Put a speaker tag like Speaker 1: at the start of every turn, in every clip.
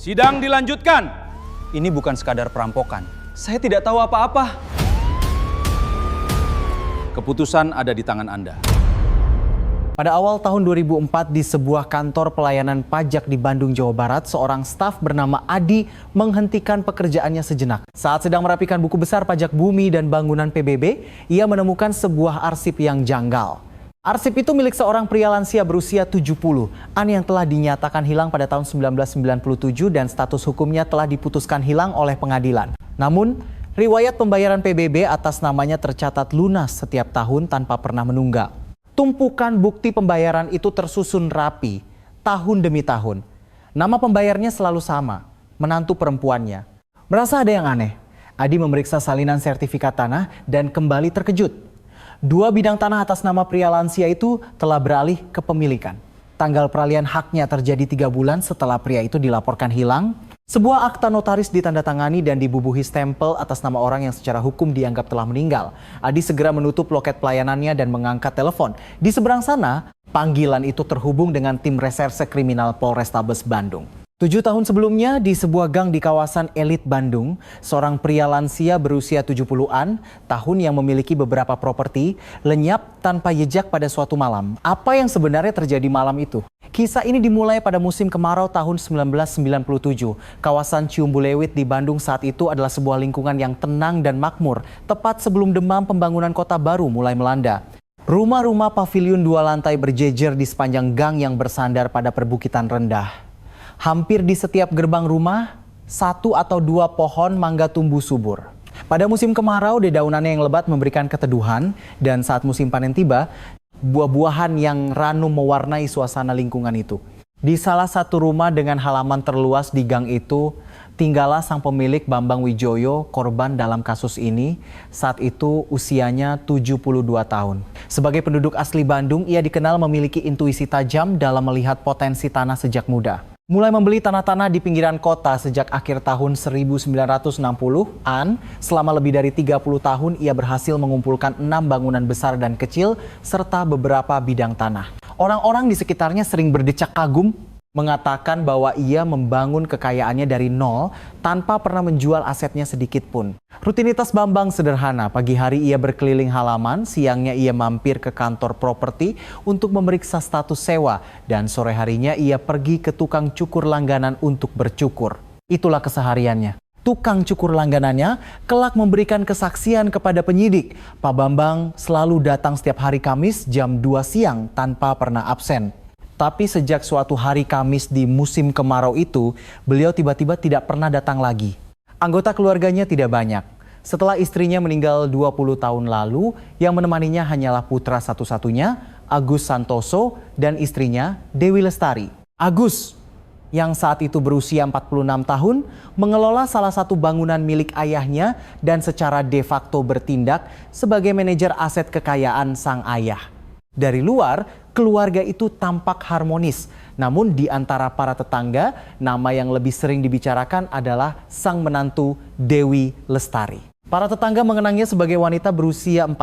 Speaker 1: Sidang dilanjutkan.
Speaker 2: Ini bukan sekadar perampokan. Saya tidak tahu apa-apa.
Speaker 1: Keputusan ada di tangan Anda.
Speaker 3: Pada awal tahun 2004 di sebuah kantor pelayanan pajak di Bandung, Jawa Barat, seorang staf bernama Adi menghentikan pekerjaannya sejenak. Saat sedang merapikan buku besar pajak bumi dan bangunan PBB, ia menemukan sebuah arsip yang janggal. Arsip itu milik seorang pria lansia berusia 70-an yang telah dinyatakan hilang pada tahun 1997 dan status hukumnya telah diputuskan hilang oleh pengadilan. Namun, riwayat pembayaran PBB atas namanya tercatat lunas setiap tahun tanpa pernah menunggak. Tumpukan bukti pembayaran itu tersusun rapi, tahun demi tahun. Nama pembayarnya selalu sama, menantu perempuannya. Merasa ada yang aneh, Adi memeriksa salinan sertifikat tanah dan kembali terkejut. 2 bidang tanah atas nama pria lansia itu telah beralih ke pemilikan. Tanggal peralihan haknya terjadi 3 bulan setelah pria itu dilaporkan hilang. Sebuah akta notaris ditandatangani dan dibubuhi stempel atas nama orang yang secara hukum dianggap telah meninggal. Adi segera menutup loket pelayanannya dan mengangkat telepon. Di seberang sana, panggilan itu terhubung dengan tim reserse kriminal Polrestabes Bandung. 7 tahun sebelumnya, di sebuah gang di kawasan elit Bandung, seorang pria lansia berusia 70-an tahun yang memiliki beberapa properti lenyap tanpa jejak pada suatu malam. Apa yang sebenarnya terjadi malam itu? Kisah ini dimulai pada musim kemarau tahun 1997. Kawasan Ciumbuleuit di Bandung saat itu adalah sebuah lingkungan yang tenang dan makmur, tepat sebelum demam pembangunan kota baru mulai melanda. Rumah-rumah pavilion 2 lantai berjejer di sepanjang gang yang bersandar pada perbukitan rendah. Hampir di setiap gerbang rumah, 1 atau 2 pohon mangga tumbuh subur. Pada musim kemarau, dedaunannya yang lebat memberikan keteduhan, dan saat musim panen tiba, buah-buahan yang ranum mewarnai suasana lingkungan itu. Di salah satu rumah dengan halaman terluas di gang itu, tinggallah sang pemilik Bambang Wijoyo, korban dalam kasus ini. Saat itu usianya 72 tahun. Sebagai penduduk asli Bandung, ia dikenal memiliki intuisi tajam dalam melihat potensi tanah sejak muda. Mulai membeli tanah-tanah di pinggiran kota sejak akhir tahun 1960-an, selama lebih dari 30 tahun ia berhasil mengumpulkan 6 bangunan besar dan kecil serta beberapa bidang tanah. Orang-orang di sekitarnya sering berdecak kagum, mengatakan bahwa ia membangun kekayaannya dari nol tanpa pernah menjual asetnya sedikit pun. Rutinitas Bambang sederhana, pagi hari ia berkeliling halaman, siangnya ia mampir ke kantor properti untuk memeriksa status sewa, dan sore harinya ia pergi ke tukang cukur langganan untuk bercukur. Itulah kesehariannya. Tukang cukur langganannya kelak memberikan kesaksian kepada penyidik. Pak Bambang selalu datang setiap hari Kamis jam 2 siang tanpa pernah absen. Tapi sejak suatu hari Kamis di musim kemarau itu, beliau tiba-tiba tidak pernah datang lagi. Anggota keluarganya tidak banyak. Setelah istrinya meninggal 20 tahun lalu, yang menemaninya hanyalah putra satu-satunya, Agus Santoso, dan istrinya Dewi Lestari. Agus, yang saat itu berusia 46 tahun, mengelola salah satu bangunan milik ayahnya dan secara de facto bertindak sebagai manajer aset kekayaan sang ayah. Dari luar, keluarga itu tampak harmonis. Namun di antara para tetangga, nama yang lebih sering dibicarakan adalah sang menantu Dewi Lestari. Para tetangga mengenangnya sebagai wanita berusia 42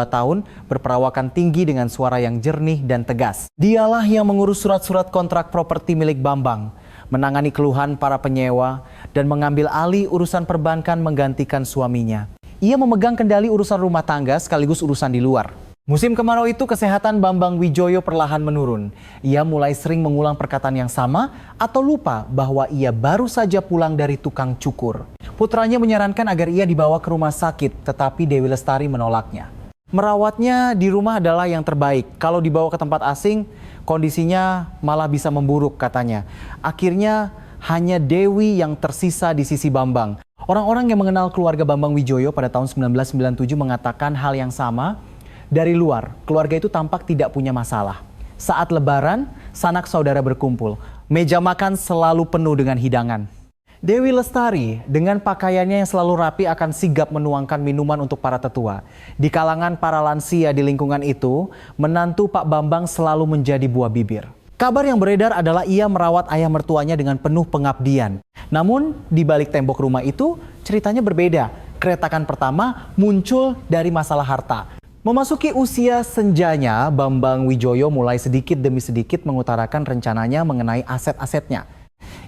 Speaker 3: tahun, berperawakan tinggi dengan suara yang jernih dan tegas. Dialah yang mengurus surat-surat kontrak properti milik Bambang, menangani keluhan para penyewa, dan mengambil alih urusan perbankan menggantikan suaminya. Ia memegang kendali urusan rumah tangga sekaligus urusan di luar. Musim kemarau itu kesehatan Bambang Wijoyo perlahan menurun. Ia mulai sering mengulang perkataan yang sama atau lupa bahwa ia baru saja pulang dari tukang cukur. Putranya menyarankan agar ia dibawa ke rumah sakit, tetapi Dewi Lestari menolaknya. Merawatnya di rumah adalah yang terbaik. Kalau dibawa ke tempat asing, kondisinya malah bisa memburuk katanya. Akhirnya hanya Dewi yang tersisa di sisi Bambang. Orang-orang yang mengenal keluarga Bambang Wijoyo pada tahun 1997 mengatakan hal yang sama. Dari luar, keluarga itu tampak tidak punya masalah. Saat Lebaran, sanak saudara berkumpul. Meja makan selalu penuh dengan hidangan. Dewi Lestari dengan pakaiannya yang selalu rapi akan sigap menuangkan minuman untuk para tetua. Di kalangan para lansia di lingkungan itu, menantu Pak Bambang selalu menjadi buah bibir. Kabar yang beredar adalah ia merawat ayah mertuanya dengan penuh pengabdian. Namun di balik tembok rumah itu ceritanya berbeda. Keretakan pertama muncul dari masalah harta. Memasuki usia senjanya, Bambang Wijoyo mulai sedikit demi sedikit mengutarakan rencananya mengenai aset-asetnya.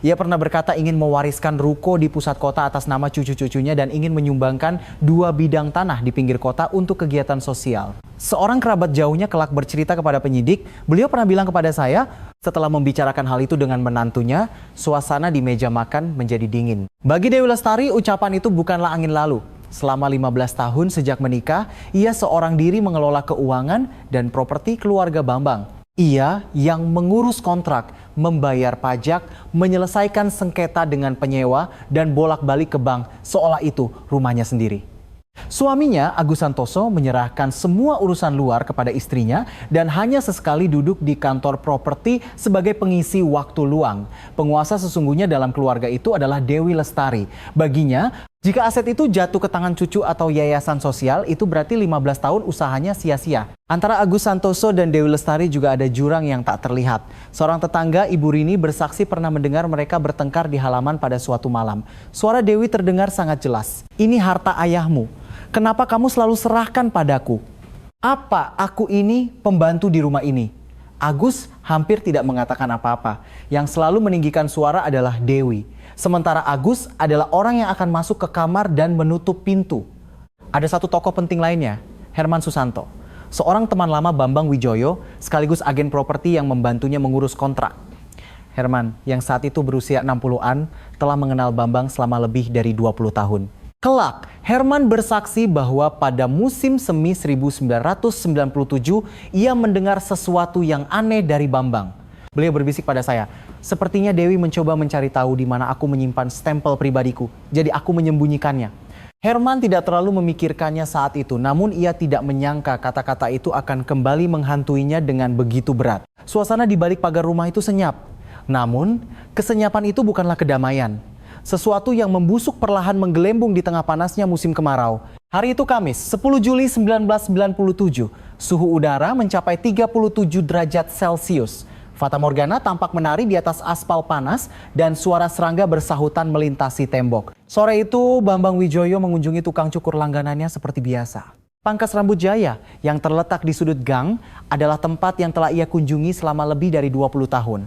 Speaker 3: Ia pernah berkata ingin mewariskan ruko di pusat kota atas nama cucu-cucunya dan ingin menyumbangkan 2 bidang tanah di pinggir kota untuk kegiatan sosial. Seorang kerabat jauhnya kelak bercerita kepada penyidik, beliau pernah bilang kepada saya, setelah membicarakan hal itu dengan menantunya, suasana di meja makan menjadi dingin. Bagi Dewi Lestari, ucapan itu bukanlah angin lalu. Selama 15 tahun sejak menikah, ia seorang diri mengelola keuangan dan properti keluarga Bambang. Ia yang mengurus kontrak, membayar pajak, menyelesaikan sengketa dengan penyewa, dan bolak-balik ke bank seolah itu rumahnya sendiri. Suaminya, Agus Santoso, menyerahkan semua urusan luar kepada istrinya dan hanya sesekali duduk di kantor properti sebagai pengisi waktu luang. Penguasa sesungguhnya dalam keluarga itu adalah Dewi Lestari. Baginya, jika aset itu jatuh ke tangan cucu atau yayasan sosial, itu berarti 15 tahun usahanya sia-sia. Antara Agus Santoso dan Dewi Lestari juga ada jurang yang tak terlihat. Seorang tetangga, Ibu Rini, bersaksi pernah mendengar mereka bertengkar di halaman pada suatu malam. Suara Dewi terdengar sangat jelas. "Ini harta ayahmu. Kenapa kamu selalu serahkan padaku? Apa aku ini pembantu di rumah ini?" Agus hampir tidak mengatakan apa-apa. Yang selalu meninggikan suara adalah Dewi. Sementara Agus adalah orang yang akan masuk ke kamar dan menutup pintu. Ada satu tokoh penting lainnya, Herman Susanto. Seorang teman lama Bambang Wijoyo, sekaligus agen properti yang membantunya mengurus kontrak. Herman, yang saat itu berusia 60-an, telah mengenal Bambang selama lebih dari 20 tahun. Kelak, Herman bersaksi bahwa pada musim semi 1997, ia mendengar sesuatu yang aneh dari Bambang. Beliau berbisik pada saya, "Sepertinya Dewi mencoba mencari tahu di mana aku menyimpan stempel pribadiku, jadi aku menyembunyikannya." Herman tidak terlalu memikirkannya saat itu, namun ia tidak menyangka kata-kata itu akan kembali menghantuinya dengan begitu berat. Suasana di balik pagar rumah itu senyap. Namun, kesenyapan itu bukanlah kedamaian. Sesuatu yang membusuk perlahan menggelembung di tengah panasnya musim kemarau. Hari itu Kamis, 10 Juli 1997, suhu udara mencapai 37 derajat Celcius. Fata Morgana tampak menari di atas aspal panas dan suara serangga bersahutan melintasi tembok. Sore itu, Bambang Wijoyo mengunjungi tukang cukur langganannya seperti biasa. Pangkas Rambut Jaya yang terletak di sudut gang adalah tempat yang telah ia kunjungi selama lebih dari 20 tahun.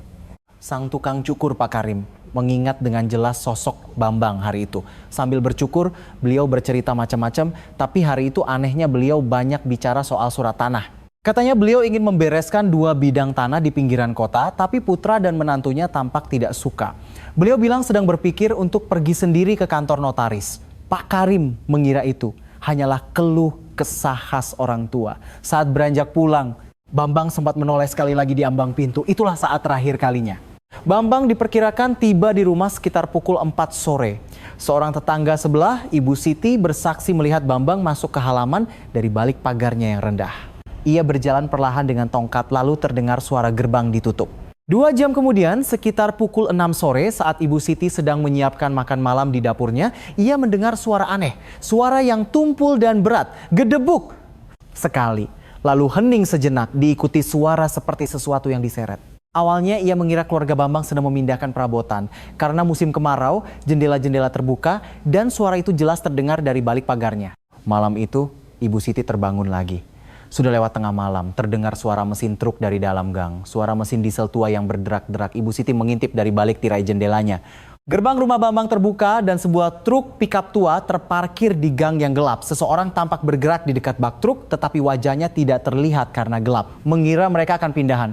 Speaker 3: Sang tukang cukur Pak Karim mengingat dengan jelas sosok Bambang hari itu. Sambil bercukur, beliau bercerita macam-macam, tapi hari itu anehnya beliau banyak bicara soal surat tanah. Katanya beliau ingin membereskan 2 bidang tanah di pinggiran kota, tapi putra dan menantunya tampak tidak suka. Beliau bilang sedang berpikir untuk pergi sendiri ke kantor notaris. Pak Karim mengira itu hanyalah keluh kesah khas orang tua. Saat beranjak pulang, Bambang sempat menoleh sekali lagi di ambang pintu. Itulah saat terakhir kalinya. Bambang diperkirakan tiba di rumah sekitar pukul 4 sore. Seorang tetangga sebelah, Ibu Siti, bersaksi melihat Bambang masuk ke halaman dari balik pagarnya yang rendah. Ia berjalan perlahan dengan tongkat, lalu terdengar suara gerbang ditutup. 2 jam kemudian, sekitar pukul 6 sore, saat Ibu Siti sedang menyiapkan makan malam di dapurnya, ia mendengar suara aneh. Suara yang tumpul dan berat, gedebuk sekali. Lalu hening sejenak, diikuti suara seperti sesuatu yang diseret. Awalnya ia mengira keluarga Bambang sedang memindahkan perabotan. Karena musim kemarau, jendela-jendela terbuka dan suara itu jelas terdengar dari balik pagarnya. Malam itu, Ibu Siti terbangun lagi. Sudah lewat tengah malam, terdengar suara mesin truk dari dalam gang. Suara mesin diesel tua yang berderak-derak. Ibu Siti mengintip dari balik tirai jendelanya. Gerbang rumah Bambang terbuka dan sebuah truk pickup tua terparkir di gang yang gelap. Seseorang tampak bergerak di dekat bak truk, tetapi wajahnya tidak terlihat karena gelap. Mengira mereka akan pindahan.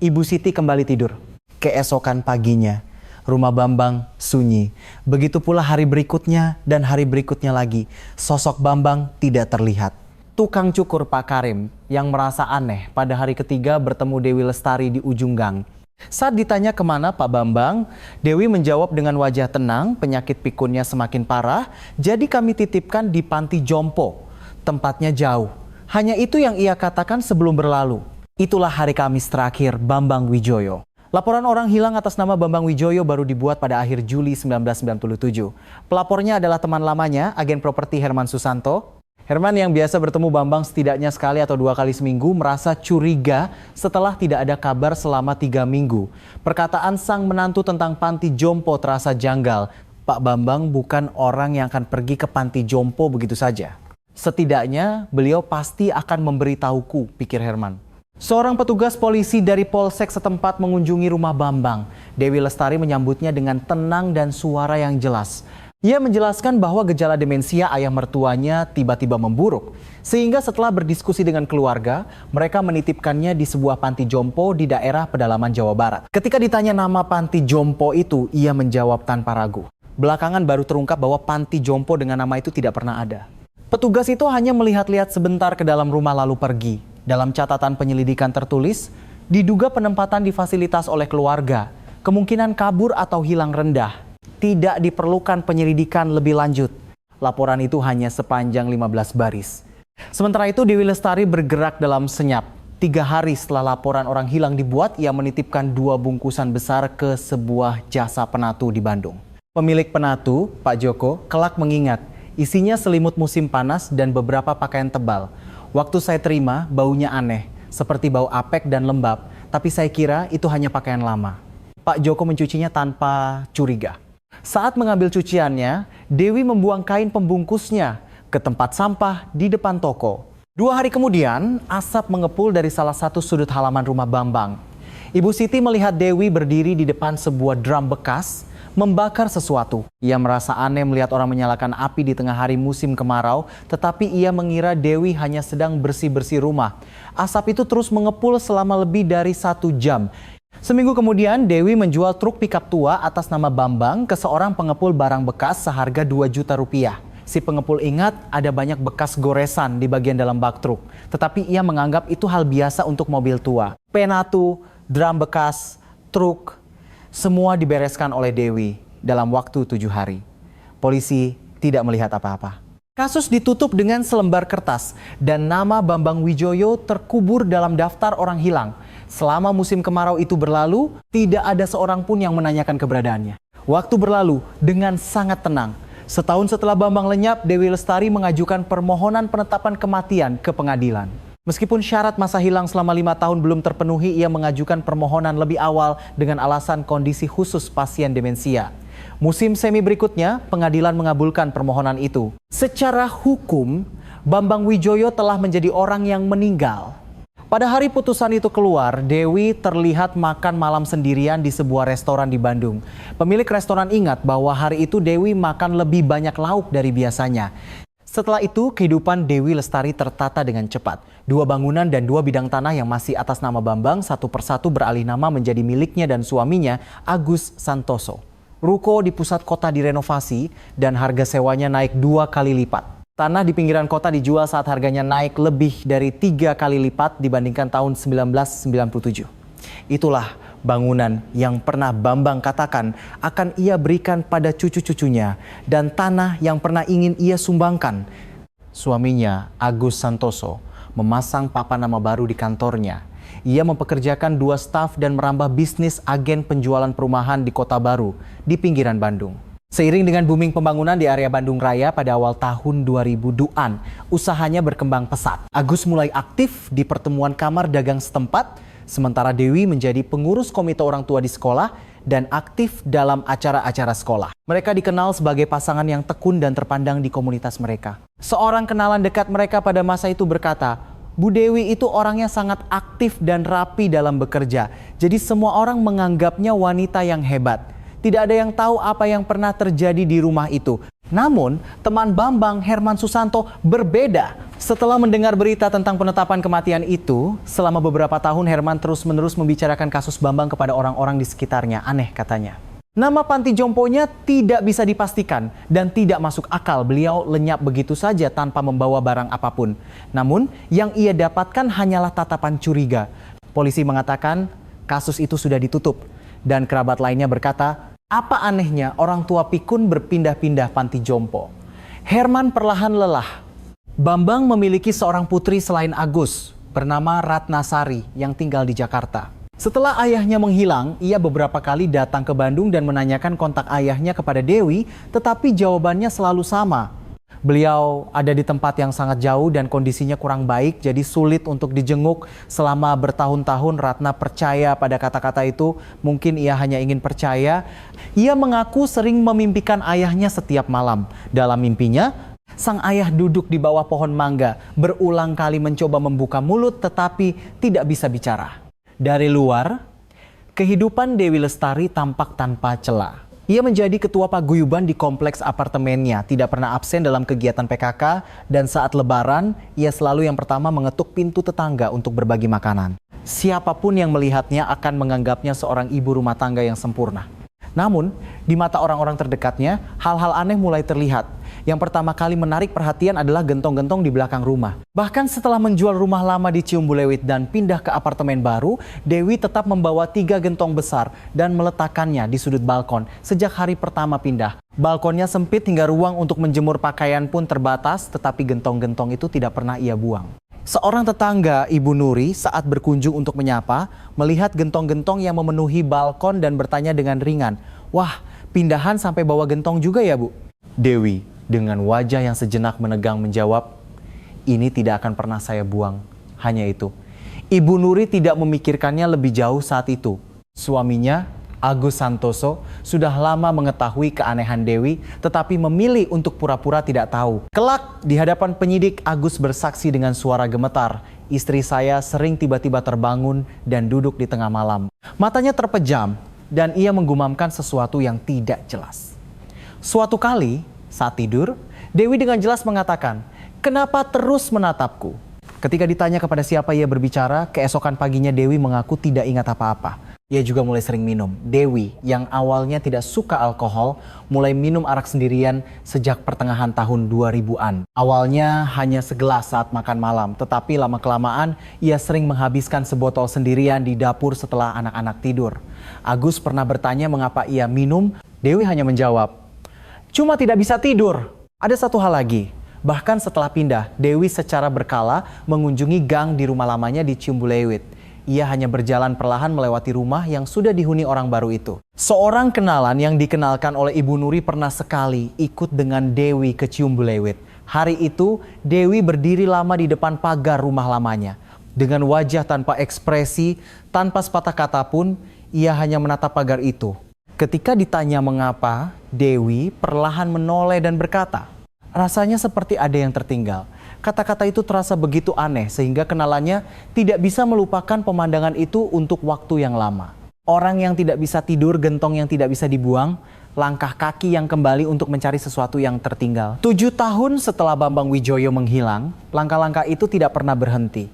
Speaker 3: Ibu Siti kembali tidur. Keesokan paginya, rumah Bambang sunyi. Begitu pula hari berikutnya dan hari berikutnya lagi. Sosok Bambang tidak terlihat. Tukang cukur Pak Karim yang merasa aneh pada hari ketiga bertemu Dewi Lestari di ujung gang. Saat ditanya kemana Pak Bambang, Dewi menjawab dengan wajah tenang, penyakit pikunnya semakin parah, jadi kami titipkan di panti jompo. Tempatnya jauh. Hanya itu yang ia katakan sebelum berlalu. Itulah hari Kamis terakhir Bambang Wijoyo. Laporan orang hilang atas nama Bambang Wijoyo baru dibuat pada akhir Juli 1997. Pelapornya adalah teman lamanya, agen properti Herman Susanto. Herman yang biasa bertemu Bambang setidaknya sekali atau 2 kali seminggu merasa curiga setelah tidak ada kabar selama 3 minggu. Perkataan sang menantu tentang panti jompo terasa janggal. Pak Bambang bukan orang yang akan pergi ke panti jompo begitu saja. Setidaknya beliau pasti akan memberitahuku, pikir Herman. Seorang petugas polisi dari Polsek setempat mengunjungi rumah Bambang. Dewi Lestari menyambutnya dengan tenang dan suara yang jelas. Ia menjelaskan bahwa gejala demensia ayah mertuanya tiba-tiba memburuk. Sehingga setelah berdiskusi dengan keluarga, mereka menitipkannya di sebuah panti jompo di daerah pedalaman Jawa Barat. Ketika ditanya nama panti jompo itu, ia menjawab tanpa ragu. Belakangan baru terungkap bahwa panti jompo dengan nama itu tidak pernah ada. Petugas itu hanya melihat-lihat sebentar ke dalam rumah lalu pergi. Dalam catatan penyelidikan tertulis, diduga penempatan difasilitasi oleh keluarga. Kemungkinan kabur atau hilang rendah. Tidak diperlukan penyelidikan lebih lanjut. Laporan itu hanya sepanjang 15 baris. Sementara itu Dewi Lestari bergerak dalam senyap. 3 hari setelah laporan orang hilang dibuat, ia menitipkan 2 bungkusan besar ke sebuah jasa penatu di Bandung. Pemilik penatu, Pak Joko, kelak mengingat isinya selimut musim panas dan beberapa pakaian tebal. Waktu saya terima, baunya aneh, seperti bau apek dan lembab, tapi saya kira itu hanya pakaian lama. Pak Joko mencucinya tanpa curiga. Saat mengambil cuciannya, Dewi membuang kain pembungkusnya ke tempat sampah di depan toko. 2 hari kemudian, asap mengepul dari salah satu sudut halaman rumah Bambang. Ibu Siti melihat Dewi berdiri di depan sebuah drum bekas, membakar sesuatu. Ia merasa aneh melihat orang menyalakan api di tengah hari musim kemarau, tetapi ia mengira Dewi hanya sedang bersih-bersih rumah. Asap itu terus mengepul selama lebih dari 1 jam. Seminggu kemudian, Dewi menjual truk pickup tua atas nama Bambang ke seorang pengepul barang bekas seharga 2 juta rupiah. Si pengepul ingat ada banyak bekas goresan di bagian dalam bak truk, tetapi ia menganggap itu hal biasa untuk mobil tua. Penatu, drum bekas, truk, semua dibereskan oleh Dewi dalam waktu 7 hari. Polisi tidak melihat apa-apa. Kasus ditutup dengan selembar kertas dan nama Bambang Wijoyo terkubur dalam daftar orang hilang. Selama musim kemarau itu berlalu, tidak ada seorang pun yang menanyakan keberadaannya. Waktu berlalu dengan sangat tenang. Setahun setelah Bambang lenyap, Dewi Lestari mengajukan permohonan penetapan kematian ke pengadilan. Meskipun syarat masa hilang selama 5 tahun belum terpenuhi, ia mengajukan permohonan lebih awal dengan alasan kondisi khusus pasien demensia. Musim semi berikutnya, pengadilan mengabulkan permohonan itu. Secara hukum, Bambang Wijoyo telah menjadi orang yang meninggal. Pada hari putusan itu keluar, Dewi terlihat makan malam sendirian di sebuah restoran di Bandung. Pemilik restoran ingat bahwa hari itu Dewi makan lebih banyak lauk dari biasanya. Setelah itu, kehidupan Dewi Lestari tertata dengan cepat. 2 bangunan dan 2 bidang tanah yang masih atas nama Bambang satu persatu beralih nama menjadi miliknya dan suaminya, Agus Santoso. Ruko di pusat kota direnovasi dan harga sewanya naik 2 kali lipat. Tanah di pinggiran kota dijual saat harganya naik lebih dari 3 kali lipat dibandingkan tahun 1997. Itulah bangunan yang pernah Bambang katakan akan ia berikan pada cucu-cucunya dan tanah yang pernah ingin ia sumbangkan. Suaminya, Agus Santoso, memasang papan nama baru di kantornya. Ia mempekerjakan 2 staf dan merambah bisnis agen penjualan perumahan di Kota Baru di pinggiran Bandung. Seiring dengan booming pembangunan di area Bandung Raya pada awal tahun 2000-an, usahanya berkembang pesat. Agus mulai aktif di pertemuan kamar dagang setempat, sementara Dewi menjadi pengurus komite orang tua di sekolah dan aktif dalam acara-acara sekolah. Mereka dikenal sebagai pasangan yang tekun dan terpandang di komunitas mereka. Seorang kenalan dekat mereka pada masa itu berkata, Bu Dewi itu orangnya sangat aktif dan rapi dalam bekerja. Jadi semua orang menganggapnya wanita yang hebat. Tidak ada yang tahu apa yang pernah terjadi di rumah itu. Namun, teman Bambang, Herman Susanto, berbeda. Setelah mendengar berita tentang penetapan kematian itu, selama beberapa tahun Herman terus-menerus membicarakan kasus Bambang kepada orang-orang di sekitarnya. Aneh katanya. Nama panti jomponya tidak bisa dipastikan dan tidak masuk akal. Beliau lenyap begitu saja tanpa membawa barang apapun. Namun, yang ia dapatkan hanyalah tatapan curiga. Polisi mengatakan kasus itu sudah ditutup. Dan kerabat lainnya berkata, apa anehnya orang tua pikun berpindah-pindah panti jompo? Herman perlahan lelah. Bambang memiliki seorang putri selain Agus, bernama Ratnasari yang tinggal di Jakarta. Setelah ayahnya menghilang, ia beberapa kali datang ke Bandung dan menanyakan kontak ayahnya kepada Dewi, tetapi jawabannya selalu sama. Beliau ada di tempat yang sangat jauh dan kondisinya kurang baik, jadi sulit untuk dijenguk. Selama bertahun-tahun Ratna percaya pada kata-kata itu, mungkin ia hanya ingin percaya. Ia mengaku sering memimpikan ayahnya setiap malam. Dalam mimpinya, Sang ayah duduk di bawah pohon mangga, berulang kali mencoba membuka mulut tetapi tidak bisa bicara. Dari luar, kehidupan Dewi Lestari tampak tanpa celah. Ia menjadi ketua paguyuban di kompleks apartemennya, tidak pernah absen dalam kegiatan PKK, dan saat lebaran, ia selalu yang pertama mengetuk pintu tetangga untuk berbagi makanan. Siapapun yang melihatnya akan menganggapnya seorang ibu rumah tangga yang sempurna. Namun, di mata orang-orang terdekatnya, hal-hal aneh mulai terlihat. Yang pertama kali menarik perhatian adalah gentong-gentong di belakang rumah. Bahkan setelah menjual rumah lama di Ciumbuleuit dan pindah ke apartemen baru, Dewi tetap membawa 3 gentong besar dan meletakkannya di sudut balkon sejak hari pertama pindah. Balkonnya sempit hingga ruang untuk menjemur pakaian pun terbatas, tetapi gentong-gentong itu tidak pernah ia buang. Seorang tetangga, Ibu Nuri, saat berkunjung untuk menyapa, melihat gentong-gentong yang memenuhi balkon dan bertanya dengan ringan, "Wah, pindahan sampai bawa gentong juga ya, Bu?" Dewi dengan wajah yang sejenak menegang menjawab, "Ini tidak akan pernah saya buang, hanya itu." Ibu Nuri tidak memikirkannya lebih jauh saat itu. Suaminya, Agus Santoso, sudah lama mengetahui keanehan Dewi, tetapi memilih untuk pura-pura tidak tahu. Kelak, di hadapan penyidik, Agus bersaksi dengan suara gemetar, "Istri saya sering tiba-tiba terbangun dan duduk di tengah malam. Matanya terpejam dan ia menggumamkan sesuatu yang tidak jelas." Suatu kali, saat tidur, Dewi dengan jelas mengatakan, "Kenapa terus menatapku?" Ketika ditanya kepada siapa ia berbicara, keesokan paginya Dewi mengaku tidak ingat apa-apa. Ia juga mulai sering minum. Dewi, yang awalnya tidak suka alkohol, mulai minum arak sendirian sejak pertengahan tahun 2000-an. Awalnya hanya segelas saat makan malam, tetapi lama-kelamaan ia sering menghabiskan sebotol sendirian di dapur setelah anak-anak tidur. Agus pernah bertanya mengapa ia minum, Dewi hanya menjawab, "Cuma tidak bisa tidur." Ada satu hal lagi, bahkan setelah pindah, Dewi secara berkala mengunjungi gang di rumah lamanya di Ciumbuleuit. Ia hanya berjalan perlahan melewati rumah yang sudah dihuni orang baru itu. Seorang kenalan yang dikenalkan oleh Ibu Nuri pernah sekali ikut dengan Dewi ke Ciumbuleuit. Hari itu, Dewi berdiri lama di depan pagar rumah lamanya. Dengan wajah tanpa ekspresi, tanpa sepatah kata pun, ia hanya menatap pagar itu. Ketika ditanya mengapa, Dewi perlahan menoleh dan berkata, rasanya seperti ada yang tertinggal. Kata-kata itu terasa begitu aneh sehingga kenalannya tidak bisa melupakan pemandangan itu untuk waktu yang lama. Orang yang tidak bisa tidur, gentong yang tidak bisa dibuang, langkah kaki yang kembali untuk mencari sesuatu yang tertinggal. 7 tahun setelah Bambang Wijoyo menghilang, langkah-langkah itu tidak pernah berhenti.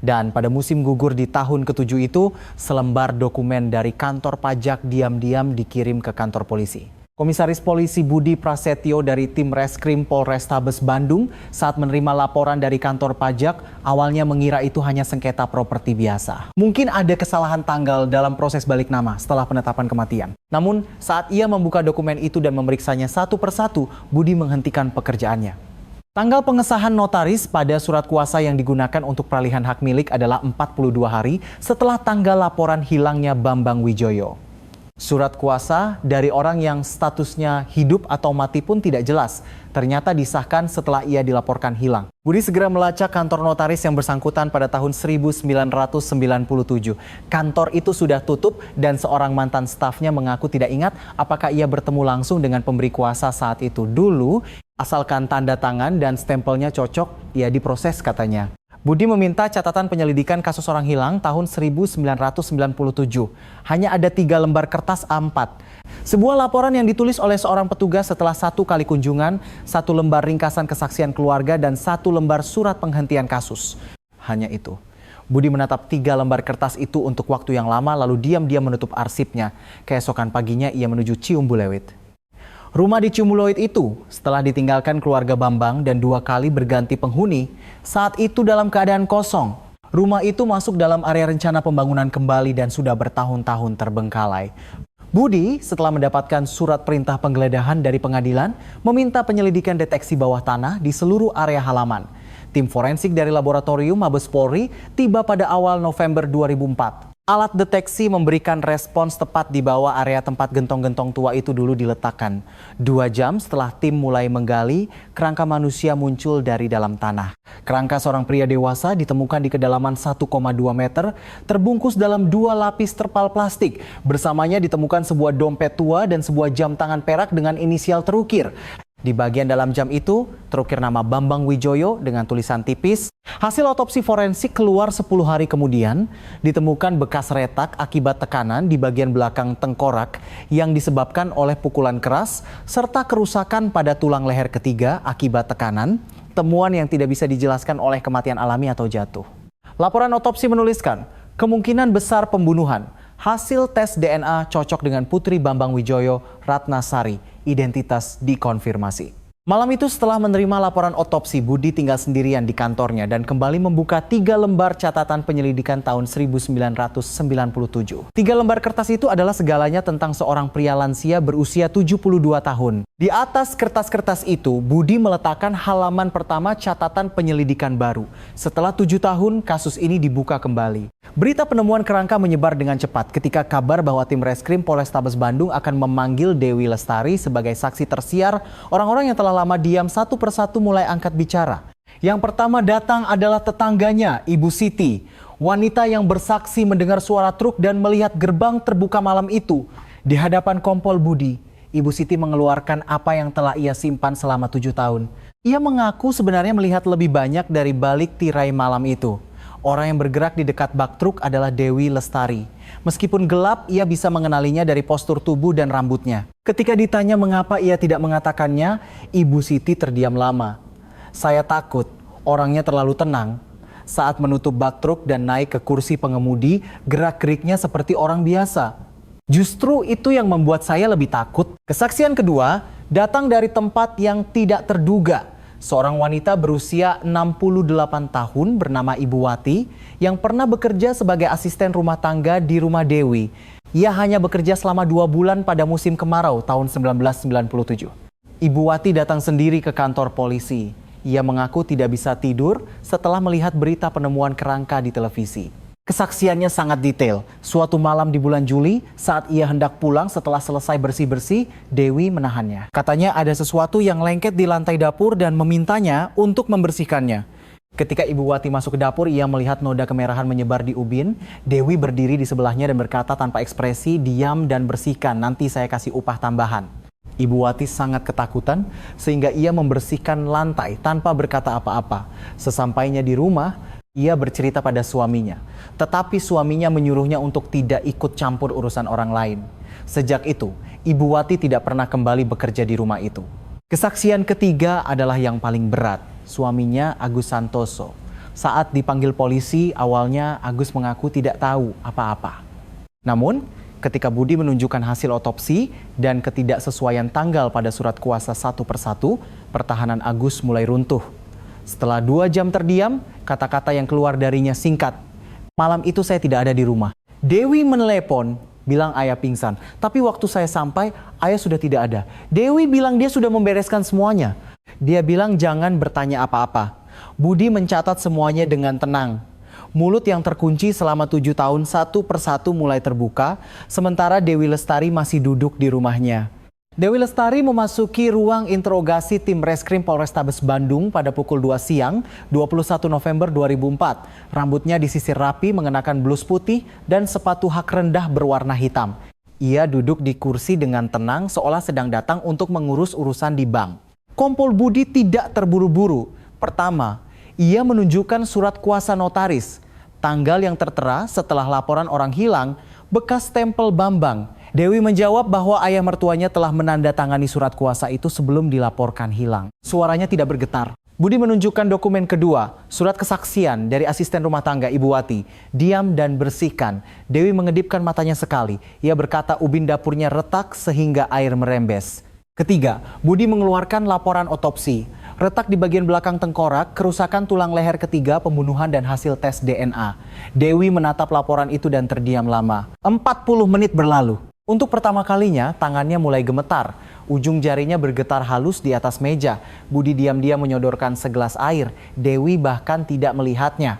Speaker 3: Dan pada musim gugur di tahun ke-7 itu, selembar dokumen dari kantor pajak diam-diam dikirim ke kantor polisi. Komisaris Polisi Budi Prasetyo dari tim Reskrim Polrestabes Bandung saat menerima laporan dari kantor pajak awalnya mengira itu hanya sengketa properti biasa. Mungkin ada kesalahan tanggal dalam proses balik nama setelah penetapan kematian. Namun saat ia membuka dokumen itu dan memeriksanya satu persatu, Budi menghentikan pekerjaannya. Tanggal pengesahan notaris pada surat kuasa yang digunakan untuk peralihan hak milik adalah 42 hari setelah tanggal laporan hilangnya Bambang Wijoyo. Surat kuasa dari orang yang statusnya hidup atau mati pun tidak jelas. Ternyata disahkan setelah ia dilaporkan hilang. Budi segera melacak kantor notaris yang bersangkutan pada tahun 1997. Kantor itu sudah tutup dan seorang mantan stafnya mengaku tidak ingat apakah ia bertemu langsung dengan pemberi kuasa saat itu. Dulu, asalkan tanda tangan dan stempelnya cocok, ia diproses katanya. Budi meminta catatan penyelidikan kasus orang hilang tahun 1997. Hanya ada 3 lembar kertas A4. Sebuah laporan yang ditulis oleh seorang petugas setelah 1 kali kunjungan, 1 lembar ringkasan kesaksian keluarga, dan 1 lembar surat penghentian kasus. Hanya itu. Budi menatap 3 lembar kertas itu untuk waktu yang lama lalu diam-diam menutup arsipnya. Keesokan paginya ia menuju Ciumbuleuit. Rumah di Ciumbuleuit itu setelah ditinggalkan keluarga Bambang dan 2 kali berganti penghuni, saat itu dalam keadaan kosong. Rumah itu masuk dalam area rencana pembangunan kembali dan sudah bertahun-tahun terbengkalai. Budi setelah mendapatkan surat perintah penggeledahan dari pengadilan, meminta penyelidikan deteksi bawah tanah di seluruh area halaman. Tim forensik dari Laboratorium Mabes Polri tiba pada awal November 2004. Alat deteksi memberikan respons tepat di bawah area tempat gentong-gentong tua itu dulu diletakkan. 2 jam setelah tim mulai menggali, kerangka manusia muncul dari dalam tanah. Kerangka seorang pria dewasa ditemukan di kedalaman 1,2 meter, terbungkus dalam 2 lapis terpal plastik. Bersamanya ditemukan sebuah dompet tua dan sebuah jam tangan perak dengan inisial terukir. Di bagian dalam jam itu, terukir nama Bambang Wijoyo dengan tulisan tipis. Hasil otopsi forensik keluar 10 hari kemudian, ditemukan bekas retak akibat tekanan di bagian belakang tengkorak yang disebabkan oleh pukulan keras, serta kerusakan pada tulang leher ketiga akibat tekanan, temuan yang tidak bisa dijelaskan oleh kematian alami atau jatuh. Laporan otopsi menuliskan, kemungkinan besar pembunuhan. Hasil tes DNA cocok dengan Putri Bambang Wijoyo Ratnasari, identitas dikonfirmasi. Malam itu setelah menerima laporan otopsi, Budi tinggal sendirian di kantornya dan kembali membuka 3 lembar catatan penyelidikan tahun 1997. 3 lembar kertas itu adalah segalanya tentang seorang pria lansia berusia 72 tahun. Di atas kertas-kertas itu, Budi meletakkan halaman pertama catatan penyelidikan baru. Setelah 7 tahun, kasus ini dibuka kembali. Berita penemuan kerangka menyebar dengan cepat ketika kabar bahwa tim Reskrim Polrestabes Bandung akan memanggil Dewi Lestari sebagai saksi tersiar. Orang-orang yang telah lama diam satu persatu mulai angkat bicara. Yang pertama datang adalah tetangganya, Ibu Siti. Wanita yang bersaksi mendengar suara truk dan melihat gerbang terbuka malam itu. Di hadapan Kompol Budi, Ibu Siti mengeluarkan apa yang telah ia simpan selama 7 tahun. Ia mengaku sebenarnya melihat lebih banyak dari balik tirai malam itu. Orang yang bergerak di dekat bak truk adalah Dewi Lestari. Meskipun gelap, ia bisa mengenalinya dari postur tubuh dan rambutnya. Ketika ditanya mengapa ia tidak mengatakannya, Ibu Siti terdiam lama. Saya takut, orangnya terlalu tenang. Saat menutup bak truk dan naik ke kursi pengemudi, gerak-geriknya seperti orang biasa. Justru itu yang membuat saya lebih takut. Kesaksian kedua datang dari tempat yang tidak terduga. Seorang wanita berusia 68 tahun bernama Ibu Wati yang pernah bekerja sebagai asisten rumah tangga di rumah Dewi. Ia hanya bekerja selama 2 bulan pada musim kemarau tahun 1997. Ibu Wati datang sendiri ke kantor polisi. Ia mengaku tidak bisa tidur setelah melihat berita penemuan kerangka di televisi. Kesaksiannya sangat detail. Suatu malam di bulan Juli, saat ia hendak pulang setelah selesai bersih-bersih, Dewi menahannya. Katanya ada sesuatu yang lengket di lantai dapur dan memintanya untuk membersihkannya. Ketika Ibu Wati masuk ke dapur, ia melihat noda kemerahan menyebar di ubin. Dewi berdiri di sebelahnya dan berkata tanpa ekspresi, "Diam dan bersihkan, nanti saya kasih upah tambahan." Ibu Wati sangat ketakutan sehingga ia membersihkan lantai tanpa berkata apa-apa. Sesampainya di rumah, ia bercerita pada suaminya, tetapi suaminya menyuruhnya untuk tidak ikut campur urusan orang lain. Sejak itu, Ibu Wati tidak pernah kembali bekerja di rumah itu. Kesaksian ketiga adalah yang paling berat, suaminya Agus Santoso. Saat dipanggil polisi, awalnya Agus mengaku tidak tahu apa-apa. Namun, ketika Budi menunjukkan hasil otopsi dan ketidaksesuaian tanggal pada surat kuasa satu persatu, pertahanan Agus mulai runtuh. Setelah 2 jam terdiam, kata-kata yang keluar darinya singkat. "Malam itu saya tidak ada di rumah. Dewi menelepon, bilang ayah pingsan. Tapi waktu saya sampai, ayah sudah tidak ada. Dewi bilang dia sudah membereskan semuanya. Dia bilang jangan bertanya apa-apa." Budi mencatat semuanya dengan tenang. Mulut yang terkunci selama 7 tahun satu persatu mulai terbuka, sementara Dewi Lestari masih duduk di rumahnya. Dewi Lestari memasuki ruang interogasi tim Reskrim Polrestabes Bandung pada pukul 2 siang 21 November 2004. Rambutnya disisir rapi mengenakan blus putih dan sepatu hak rendah berwarna hitam. Ia duduk di kursi dengan tenang seolah sedang datang untuk mengurus urusan di bank. Kompol Budi tidak terburu-buru. Pertama, ia menunjukkan surat kuasa notaris. Tanggal yang tertera setelah laporan orang hilang, bekas stempel Bambang. Dewi menjawab bahwa ayah mertuanya telah menandatangani surat kuasa itu sebelum dilaporkan hilang. Suaranya tidak bergetar. Budi menunjukkan dokumen kedua, surat kesaksian dari asisten rumah tangga Ibu Wati. "Diam dan bersihkan." Dewi mengedipkan matanya sekali. Ia berkata ubin dapurnya retak sehingga air merembes. Ketiga, Budi mengeluarkan laporan otopsi. Retak di bagian belakang tengkorak, kerusakan tulang leher ketiga, pembunuhan dan hasil tes DNA. Dewi menatap laporan itu dan terdiam lama. 40 menit berlalu. Untuk pertama kalinya, tangannya mulai gemetar. Ujung jarinya bergetar halus di atas meja. Budi diam-diam menyodorkan segelas air. Dewi bahkan tidak melihatnya.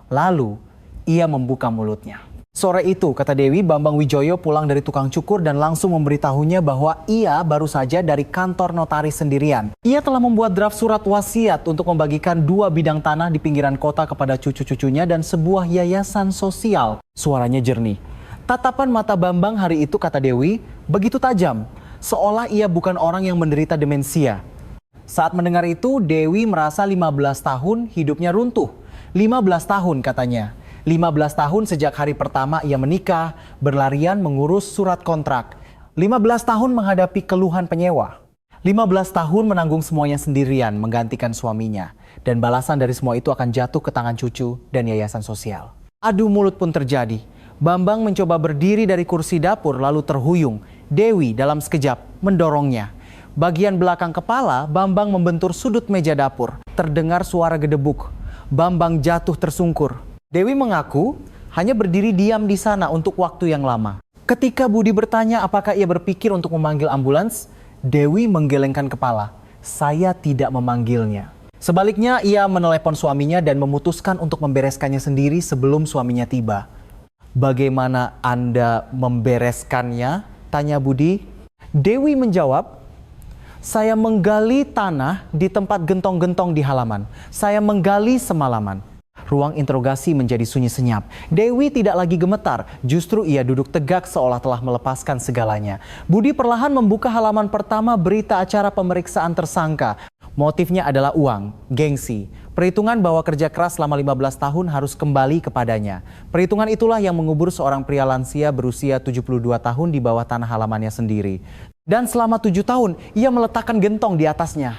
Speaker 3: Lalu, ia membuka mulutnya. Sore itu, kata Dewi, Bambang Wijoyo pulang dari tukang cukur dan langsung memberitahunya bahwa ia baru saja dari kantor notaris sendirian. Ia telah membuat draft surat wasiat untuk membagikan 2 bidang tanah di pinggiran kota kepada cucu-cucunya dan sebuah yayasan sosial. Suaranya jernih. Tatapan mata Bambang hari itu, kata Dewi, begitu tajam. Seolah ia bukan orang yang menderita demensia. Saat mendengar itu, Dewi merasa 15 tahun hidupnya runtuh. 15 tahun katanya. 15 tahun sejak hari pertama ia menikah, berlarian mengurus surat kontrak. 15 tahun menghadapi keluhan penyewa. 15 tahun menanggung semuanya sendirian menggantikan suaminya. Dan balasan dari semua itu akan jatuh ke tangan cucu dan yayasan sosial. Adu mulut pun terjadi. Bambang mencoba berdiri dari kursi dapur lalu terhuyung. Dewi dalam sekejap mendorongnya. Bagian belakang kepala, Bambang membentur sudut meja dapur. Terdengar suara gedebuk. Bambang jatuh tersungkur. Dewi mengaku hanya berdiri diam di sana untuk waktu yang lama. Ketika Budi bertanya apakah ia berpikir untuk memanggil ambulans, Dewi menggelengkan kepala. Saya tidak memanggilnya. Sebaliknya, ia menelepon suaminya dan memutuskan untuk membereskannya sendiri sebelum suaminya tiba. Bagaimana Anda membereskannya? Tanya Budi. Dewi menjawab, saya menggali tanah di tempat gentong-gentong di halaman. Saya menggali semalaman. Ruang interogasi menjadi sunyi senyap. Dewi tidak lagi gemetar, justru ia duduk tegak seolah telah melepaskan segalanya. Budi perlahan membuka halaman pertama berita acara pemeriksaan tersangka. Motifnya adalah uang, gengsi. Perhitungan bahwa kerja keras selama 15 tahun harus kembali kepadanya. Perhitungan itulah yang mengubur seorang pria lansia berusia 72 tahun di bawah tanah halamannya sendiri. Dan selama 7 tahun, ia meletakkan gentong di atasnya.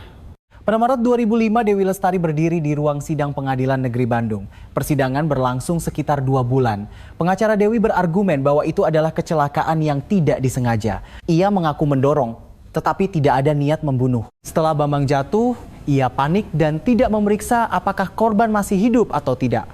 Speaker 3: Pada Maret 2005, Dewi Lestari berdiri di ruang sidang Pengadilan Negeri Bandung. Persidangan berlangsung sekitar 2 bulan. Pengacara Dewi berargumen bahwa itu adalah kecelakaan yang tidak disengaja. Ia mengaku mendorong, tetapi tidak ada niat membunuh. Setelah Bambang jatuh, ia panik dan tidak memeriksa apakah korban masih hidup atau tidak.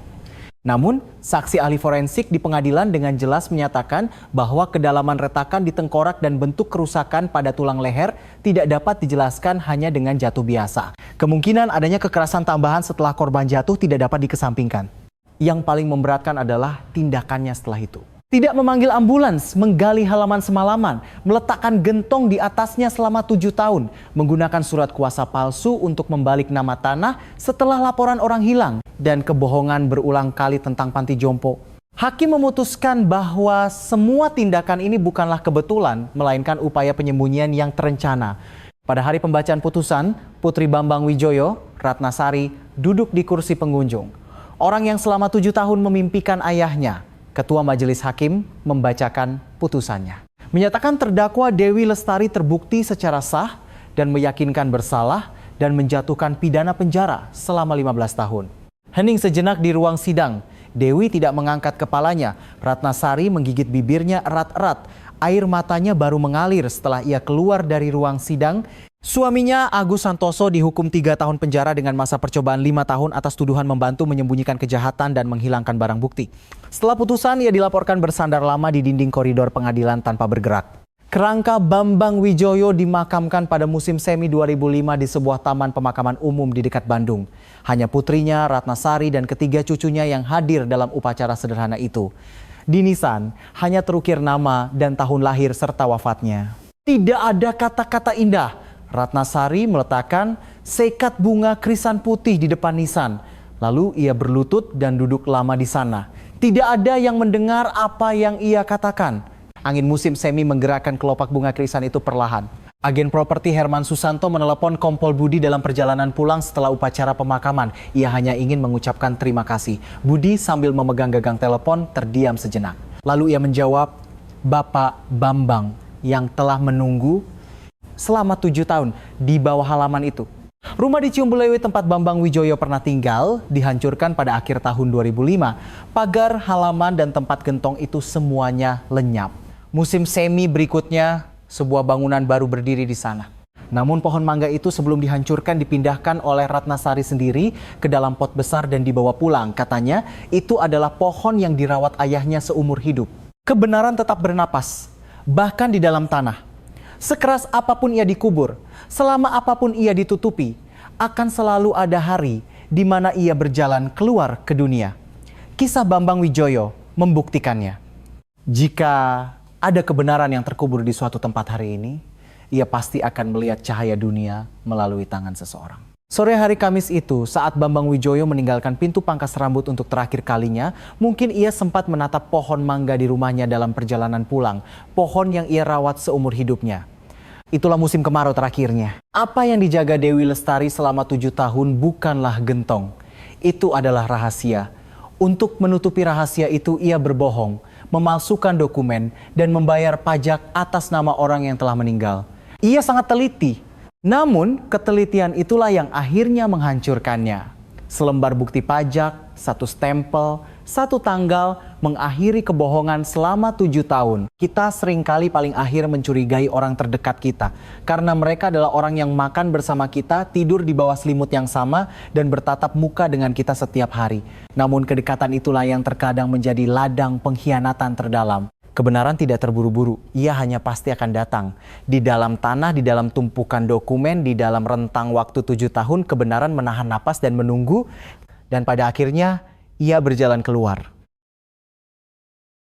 Speaker 3: Namun, saksi ahli forensik di pengadilan dengan jelas menyatakan bahwa kedalaman retakan di tengkorak dan bentuk kerusakan pada tulang leher tidak dapat dijelaskan hanya dengan jatuh biasa. Kemungkinan adanya kekerasan tambahan setelah korban jatuh tidak dapat dikesampingkan. Yang paling memberatkan adalah tindakannya setelah itu. Tidak memanggil ambulans, menggali halaman semalaman, meletakkan gentong di atasnya selama 7 tahun, menggunakan surat kuasa palsu untuk membalik nama tanah setelah laporan orang hilang, dan kebohongan berulang kali tentang panti jompo. Hakim memutuskan bahwa semua tindakan ini bukanlah kebetulan, melainkan upaya penyembunyian yang terencana. Pada hari pembacaan putusan, Putri Bambang Wijoyo, Ratna Sari, duduk di kursi pengunjung. Orang yang selama 7 tahun memimpikan ayahnya, Ketua Majelis Hakim, membacakan putusannya. Menyatakan terdakwa Dewi Lestari terbukti secara sah dan meyakinkan bersalah dan menjatuhkan pidana penjara selama 15 tahun. Hening sejenak di ruang sidang. Dewi tidak mengangkat kepalanya. Ratna Sari menggigit bibirnya erat-erat. Air matanya baru mengalir setelah ia keluar dari ruang sidang. Suaminya Agus Santoso dihukum 3 tahun penjara dengan masa percobaan 5 tahun atas tuduhan membantu menyembunyikan kejahatan dan menghilangkan barang bukti. Setelah putusan, ia dilaporkan bersandar lama di dinding koridor pengadilan tanpa bergerak. Kerangka Bambang Wijoyo dimakamkan pada musim semi 2005 di sebuah taman pemakaman umum di dekat Bandung. Hanya putrinya, Ratna Sari, dan ketiga cucunya yang hadir dalam upacara sederhana itu. Di nisan, hanya terukir nama dan tahun lahir serta wafatnya. Tidak ada kata-kata indah. Ratna Sari meletakkan sekat bunga krisan putih di depan nisan. Lalu ia berlutut dan duduk lama di sana. Tidak ada yang mendengar apa yang ia katakan. Angin musim semi menggerakkan kelopak bunga krisan itu perlahan. Agen properti Herman Susanto menelepon Kompol Budi dalam perjalanan pulang setelah upacara pemakaman. Ia hanya ingin mengucapkan terima kasih. Budi sambil memegang gagang telepon terdiam sejenak. Lalu ia menjawab, Bapak Bambang yang telah menunggu selama 7 tahun di bawah halaman itu. Rumah di Ciumbuleuit tempat Bambang Wijoyo pernah tinggal dihancurkan pada akhir tahun 2005. Pagar, halaman, dan tempat gentong itu semuanya lenyap. Musim semi berikutnya, sebuah bangunan baru berdiri di sana. Namun pohon mangga itu sebelum dihancurkan dipindahkan oleh Ratna Sari sendiri ke dalam pot besar dan dibawa pulang. Katanya itu adalah pohon yang dirawat ayahnya seumur hidup. Kebenaran tetap bernapas, bahkan di dalam tanah. Sekeras apapun ia dikubur, selama apapun ia ditutupi, akan selalu ada hari di mana ia berjalan keluar ke dunia. Kisah Bambang Wijoyo membuktikannya. Jika ada kebenaran yang terkubur di suatu tempat hari ini, ia pasti akan melihat cahaya dunia melalui tangan seseorang. Sore hari Kamis itu, saat Bambang Wijoyo meninggalkan pintu pangkas rambut untuk terakhir kalinya, mungkin ia sempat menatap pohon mangga di rumahnya dalam perjalanan pulang, pohon yang ia rawat seumur hidupnya. Itulah musim kemarau terakhirnya. Apa yang dijaga Dewi Lestari selama 7 tahun bukanlah gentong. Itu adalah rahasia. Untuk menutupi rahasia itu ia berbohong, memalsukan dokumen, dan membayar pajak atas nama orang yang telah meninggal. Ia sangat teliti. Namun, ketelitian itulah yang akhirnya menghancurkannya. Selembar bukti pajak, 1 stempel, 1 tanggal, mengakhiri kebohongan selama 7 tahun. Kita seringkali paling akhir mencurigai orang terdekat kita. Karena mereka adalah orang yang makan bersama kita, tidur di bawah selimut yang sama, dan bertatap muka dengan kita setiap hari. Namun kedekatan itulah yang terkadang menjadi ladang pengkhianatan terdalam. Kebenaran tidak terburu-buru, ia hanya pasti akan datang. Di dalam tanah, di dalam tumpukan dokumen, di dalam rentang waktu 7 tahun, kebenaran menahan napas dan menunggu. Dan pada akhirnya, ia berjalan keluar.